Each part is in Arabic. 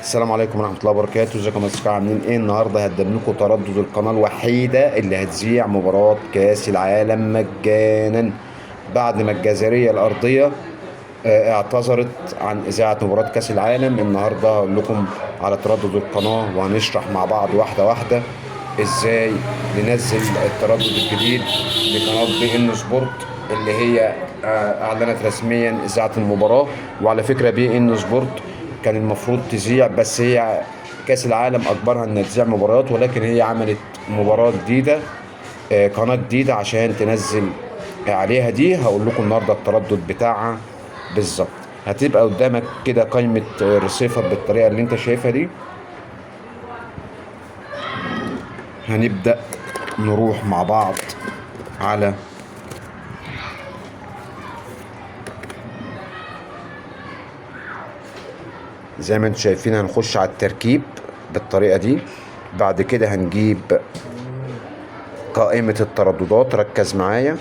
السلام عليكم ورحمة الله وبركاته. ازيكم يا اصحابي؟ عاملين ايه؟ النهارده هقدم لكم تردد القناة الوحيدة اللي هتذيع مباراة كأس العالم مجانا بعد ما الجزائرية الأرضية اعتذرت عن إذاعة مباراة كأس العالم. النهارده هقول لكم على تردد القناة وهنشرح مع بعض واحدة واحدة ازاي ننزل التردد الجديد لقناة بي ان سبورت اللي هي اعلنت رسميا اذاعة المباراة. وعلى فكرة بي ان سبورت كان المفروض تذيع، بس هي كأس العالم أجبرها إنها تذيع مباريات، ولكن هي عملت مباراة جديدة، قناة جديدة عشان تنزل عليها. دي هقول لكم النهارده التردد بتاعها بالظبط. هتبقى قدامك كده قائمة ريسيفر بالطريقة اللي أنت شايفها دي. هنبدأ نروح مع بعض على زي ما انتم شايفين. هنخش على التركيب بالطريقة دي. بعد كده هنجيب قائمة الترددات. ركز معايا.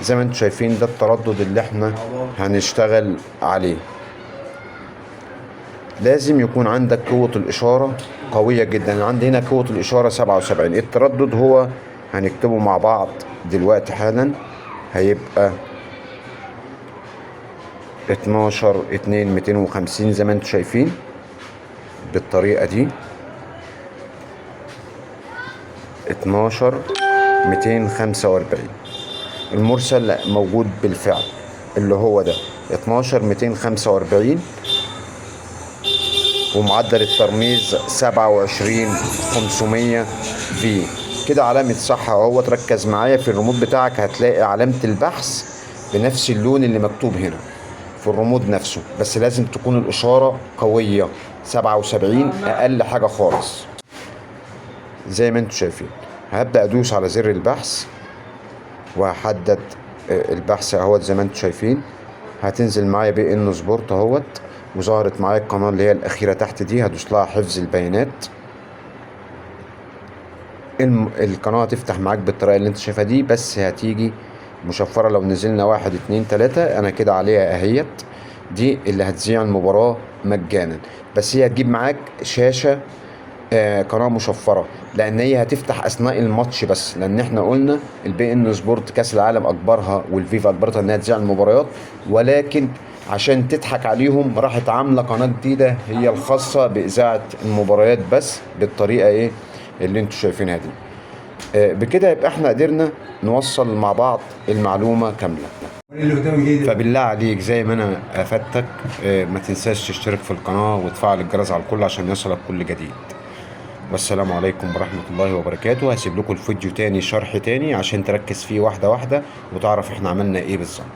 زي ما انتم شايفين ده التردد اللي احنا هنشتغل عليه. لازم يكون عندك قوة الإشارة قوية جدا. عندي هنا قوة الإشارة 77. التردد هو هنكتبه مع بعض دلوقتي حالا. هيبقى 12/2/250 زي ما انتم شايفين بالطريقة دي. 12/245. المرسل موجود بالفعل اللي هو ده 12/245، ومعدل الترميز 27/500 في كده. علامة صح اهو. تركز معايا في الريموت بتاعك هتلاقي علامة البحث بنفس اللون اللي مكتوب هنا في الريموت نفسه، بس لازم تكون الإشارة قوية 77 أقل حاجة خالص زي ما انتم شايفين. هبدأ أدوس على زر البحث وهحدد البحث اهوت زي ما انتم شايفين. هتنزل معايا بي ان سبورت اهوت، وظهرت معايا القناة اللي هي الأخيرة تحت دي. هدوس لها حفظ البيانات. القناة هتفتح معاك بالطريقة اللي انت شايفها دي، بس هتيجي مشفرة. لو نزلنا 1 2 3 انا كده عليها اهيت. دي اللي هتذيع المباراة مجانا، بس هي هتجيب معاك شاشة قناة مشفرة، لأن هي هتفتح أثناء الماتش بس. لأن احنا قلنا البي ان سبورت كأس العالم أجبرها والفيفا أجبرتها إنها تذيع المباريات، ولكن عشان تضحك عليهم راحت عاملة قناة جديدة هي الخاصة بإذاعة المباريات بس بالطريقة إيه اللي انتوا شايفينها دي. بكده يبقى احنا قدرنا نوصل مع بعض المعلومة كاملة. فبالله عليك زي ما انا افدتك ما تنساش تشترك في القناة وتفعل الجرس على الكل عشان يصلك كل جديد. والسلام عليكم ورحمة الله وبركاته. هسيب لكم الفيديو تاني شرح تاني عشان تركز فيه واحدة واحدة وتعرف احنا عملنا ايه بالظبط.